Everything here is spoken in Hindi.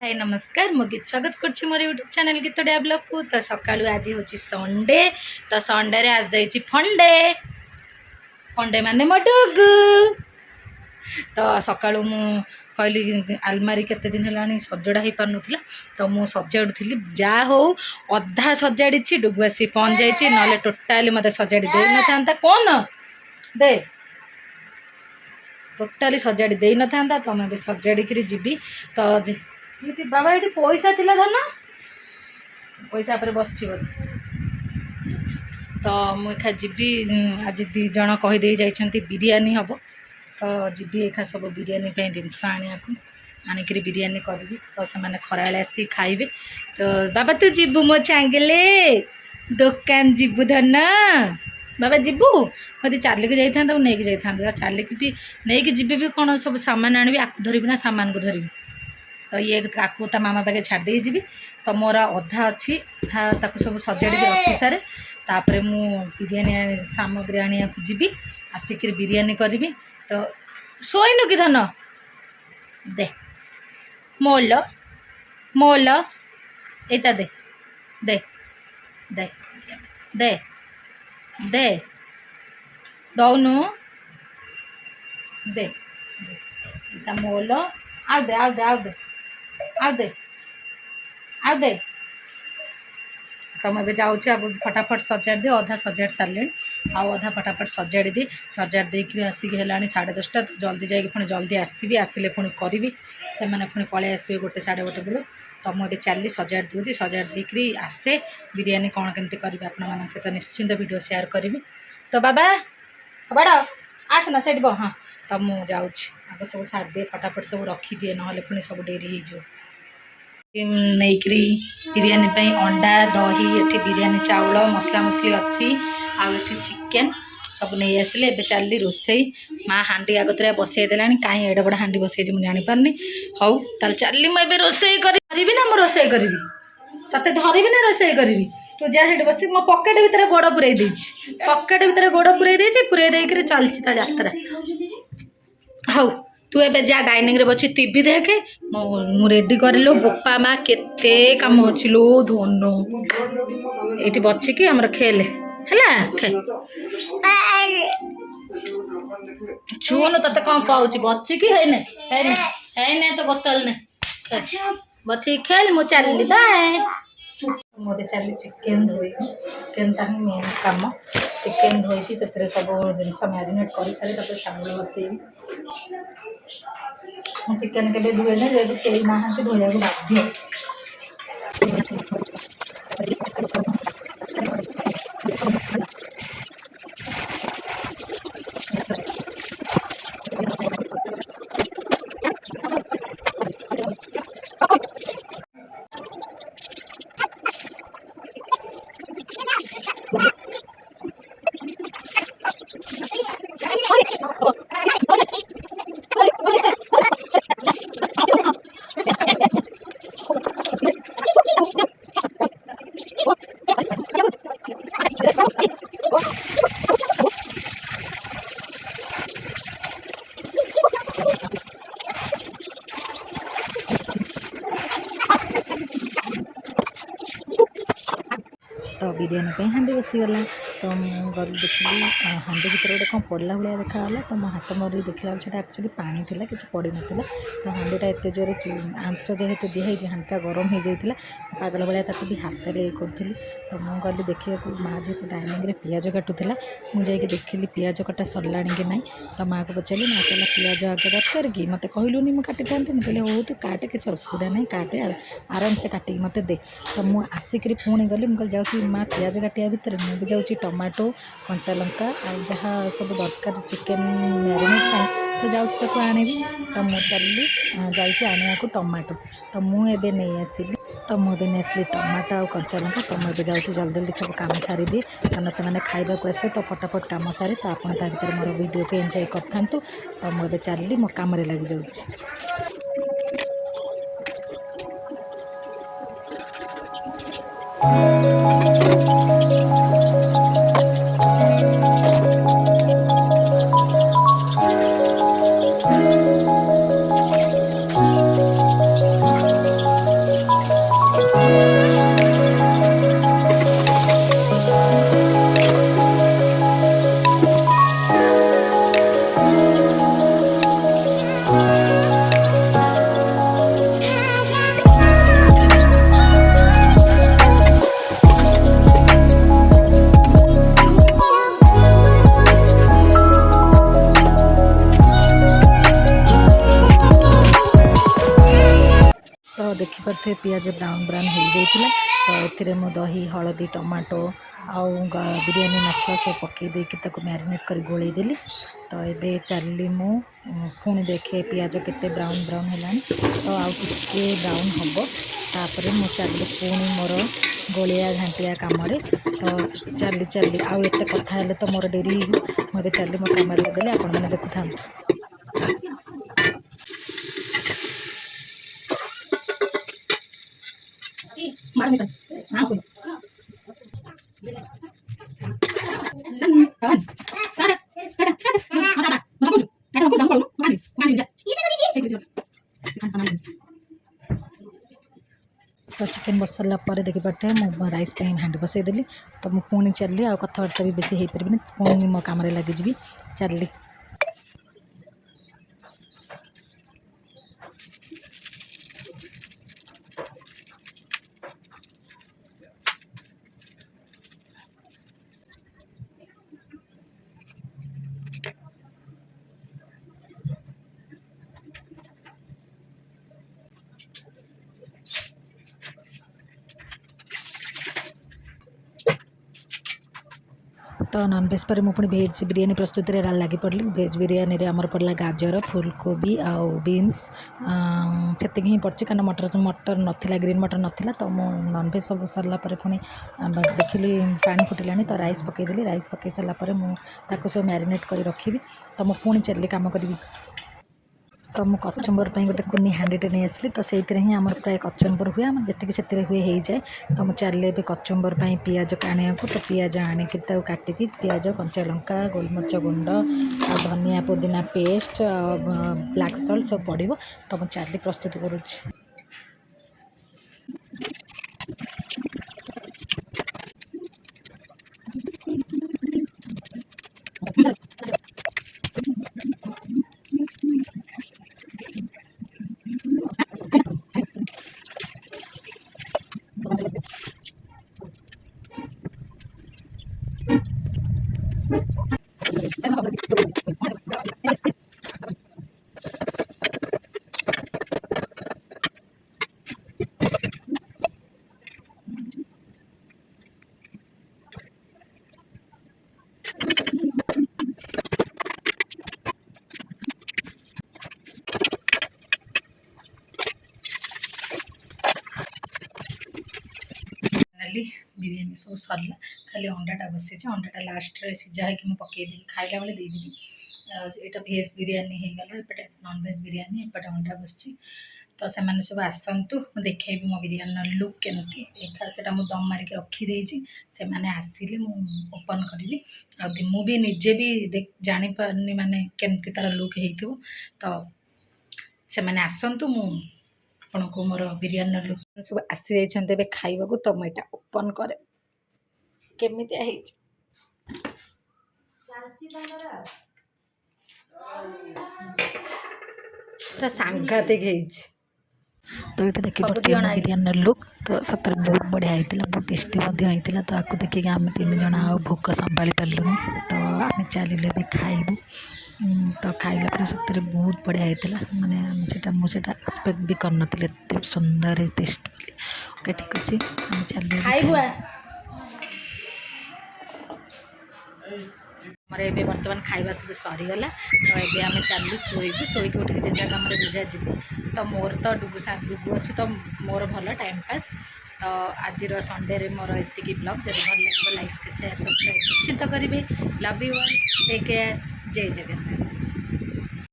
हाय नमस्कार मो गीत स्वागत कर मोर यूट्यूब चैनल गीतड़िया ब्लॉग को। तो सका आज हूँ संडे। तो संडे आज जाइए फंडे फंडे माने मो डुगु। तो सका कहली आलमारी केते दिन है सजड़ा हो पार ना। तो मुझे सजाड़ी जहाँ हो अधा सजाड़ी डुगु आसी पहुँच जाइए ना टोटाली मत सजाड़ी दे ना था कौन दे टोटाली सजाड़ी दे ना था। तो मैं सजाड़ी जीवी। तो बाबा ये पैसा थिला धन पैसा पर बस तो मुझे जीवी आज दी जन कहीदे जाइए बिरियानी हम। तो जीवी एका सब बिरियानी जिनस आने आणिक बिरियानी करी। तो से खरा आसी खाइबे। तो बाबा तू जीवु मो चांगले दुकान जीवु धन बाबा जीवु कदी चलिक जाता नहीं जाता चलिक भी नहीं जी भी कौन सब सामान आनी आपको धरबी ना सामान को धरबी। तो ये काकू ता मामा पाखे छाड़ दे जी। तो मोर अधा अच्छी सब सजाड़ी रखी सारे तापर मु बिरियानी सामग्री आनिया जीवी आसिक बिरियानी करी। तो शोनु कि धन दे मोल मोल एता दे दे दे दे दे दौनु दे मोल आ दे आ दे आ दे आ दे आ दे। तो मुझे जाऊँ फटाफट सजाड़ दे अधा सजाड़ सारे आधा फटाफट सजाड़ी दे सजाड़ देकर आसिक है 10:30। तो जल्दी जाकि पुणी जल्दी आसबि आसिले पुणी करी से पुणी पलि आसबे 1 साढ़े 1 बेलू। तो मुझे चली सजाड़ दूसरी सजाड़ देकर आसे बिरियानी कौन केमती करी आपण मान सहित निश्चिंत वीडियो शेयर करी। तो बाबा बड़ आसना से हाँ। तो मुझे जाऊँ आगे सब सार दिए फटाफट सब रखीदिए ना पुणी सब डेरी हो नहींकरी बिरियानी पे अंडा दही ये बिरियानी चाउल मसला मसली अच्छी आठी चिकेन सब नहीं आसिले। एबे चली रोसई माँ हांडी आगतुरा बसई देला कहीं एडे बड़ हांडी बसई मुझे जापारनी। हौ ताल चली मुझे रोसई करी ना मु रोसई करी ते धरबी ना रोसई करी तू जा बस मो पकेट भितर गोड़ पुरई पकेट भितर गोड़ पुरई देकर चलती यात्रा। हौ तू ए जा डाइनिंग रे बची टीवी देखे मु रेडी कर लो बोपा माँ केते काम अच्छी लो धोनो ये बची कि आमर खेले है छुन ते कौन कहूँ बची कि है तो बोतल ने बची खेल मु चल बाय। मोदे चली चिकेन धोई चिकेन टा ही मेन कम चिकेन धोई से सब जिन मैरिनेट कर सारी चावल बसई चिकेन के धुए जेहतु कई ना धोया बाध्य। तो बिरियानी हांडी बसीगला। तो मुझे देखिली हांडी भर गोटे कौन पड़ा भाया देखा। तो मो हाथ मोर देखला से एक्चुअली पानी थी कि पड़ ना। तो हांडीटा एत जोर आंच जेहेतु दिखाई हांडीटा गरम हो जाता पागल भाया भी हाथ में करी। तो मुझे कहली देखा माँ जेहतु डाइनिंग रे पियाज काटुला मुझे देखिली पियाज कटा सरला कि ना। तो माँ को पचारि माँ कहला पियाज आगे दरकार कि मत कहलुनि मुझे काटी था मुझे हो तू काटे किसी असुविधा नहीं काटे आराम से काटिक मत दे। तो मुझे आसिक पुणी गली मुझे जाऊँ माँ पियाज काटिया भितर मुझे जाऊँ टमाटो कंचा लंका जहाँ सब दरकार चिकेन मैरिनेट तो जाऊँ ताको आनिबी। तो मुझे चलली जाइए आने को टमाटो। तो मुझे नहीं आसली तो मुझे नहीं आसली टमाटो और कंचा लंका। तो मुझे जाऊँ जल्दी जल्दी सब कम सारी दिए कारण से खाइबा को आसबे। तो फटाफट कम सारे तो आप भर मोर वीडियो को एंजॉय करता। तो मुझे चलली मो कम लगी जाऊँ। तो देखिपे पियाज ब्राउन ब्राउन हो जाइए तो ये दही हलदी टमाटो आउ बिरयानी मसला सब पकई देकी मैरिनेट कर गोलेदेली तो ये चलि मु पुणी देखे पियाज केते ब्राउन ब्राउन है तो आउ टे ब्राउन हम तापर मु चलि पुणी मोर गोलिया घाटिया कम तो चली चली आउ एत कथा तो मोर डेरी मुझे चली मो कम लगेली आपण मैंने देखु था तो चिकेन बस सारा पर देखिपे मु राइस हांडी बसईदेली तो मुझे पुणी चलि आ कथबार्ता भी बेसी हो पारे पुणी मो कम लगिजी चलि तो नॉनवेज पर मुझे भेज बिरयानी प्रस्तुति लगी पड़ी भेज बिरयानी रे आमर पड़ा गाजर फुलकोबी आउ बीन्स से ही पड़ी कारण मटर मटर नाला ग्रीन मटर नाला तो मु नॉनवेज सब सरला पुणी देखिली पानी फुटिला तो राइस पकईदेली राइस पकई सारापर मुझे सब मैरिनेट कर रखी तो मुझे पुणी चलि कम करी तो मु कचुम्बर गोटे कुनी हांडीटे नहीं आसली तो से ही आम प्राय कचुम्बर हुए आम जी से हुए हो जाए तो मुझे चलिए कचुम्बर पियाज आने को तो पियाज आणिक काटिकी पियाज कंचा लंका गोलमरीच गुंड धनिया पुदीना पेस्ट ब्लैक सल्ट सब पड़ो तो मुझे चली प्रस्तुत करुँच बिरयानी सब सरला खाली अंडाटा बसई अंडाटा लास्ट रे सिझा हो पकईदेवी खाइला बेले देदेवी यहाँ भेज बिरयानी हो गला एपटे नॉन भेज बिरयानी एपटे अंडा बस तो से सब आसतु देखी मो बिरयानी लुक केमती से दम मारिक रखीदे से आसिले ओपन करी मुझे निजे भी जापारे माने केमती तार लुक हो तो से आसतु आपण को मोर बिरयानी लुक सब आसी जाइए खाइबा तो मुझे ओपन करे केमितिया पूरा सांघातिक तो ये देखिए बिरयानी लुक तो सतर बहुत बढ़िया होता बहुत टेस्टी होता तो आपको देखिए आम 3 जन आ भोक संभाली पार्लुनि तो आम चलिए भी खाइबू तो खाइला पर सतरे बहुत बढ़िया होता माने मुझे एक्सपेक्ट भी करन एत सुंदर टेस्ट बोली ओके ठीक अच्छे आम चलिए हमारे ये बर्तमान खाइबा सब सरीगला तो ये आम चलू शोबू शोक उठे जेजा कम जेजा जी तो मोर तो डुगु अच्छी तो मोर भल टाइम पास तो आज संडे मोर ये ब्लॉग जब भल लगे लाइक शेयर सब्सक्राइब निश्चित करेंगे love you all take care जय जगन्नाथ।